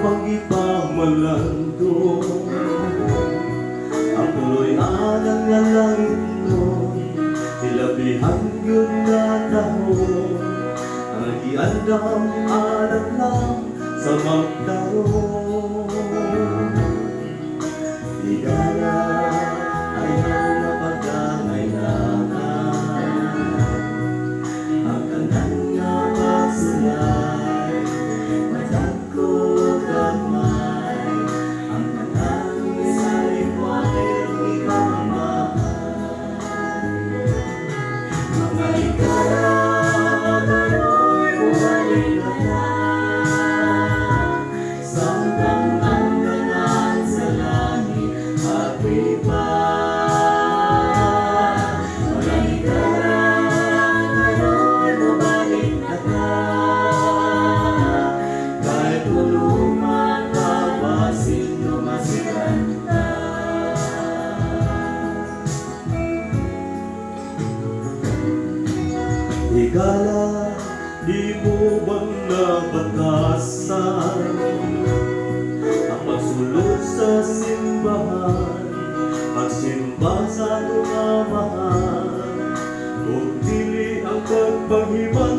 pag-ipamalando. Ang tuloy anang lalangit mo, ilabihan yun na dahon. Ang nagiandam anak lang sa magkaroon. Higala ayaw na pagkangailangan, ang kanan nga pagsulay, madagko gamay, ang kanan sa liwanay ang ikaw mahal. Mga higala magaroy bumalik na lang, sambang ang kanan sa langit apipa. Mga higala magaroy bumalik na lang, kahit uluman papasin lumasigan na. Higala, di mo bang nabatasan ang magsulod sa simbahan, magsimba sa iyong amahan, kung dili ang pagpahibal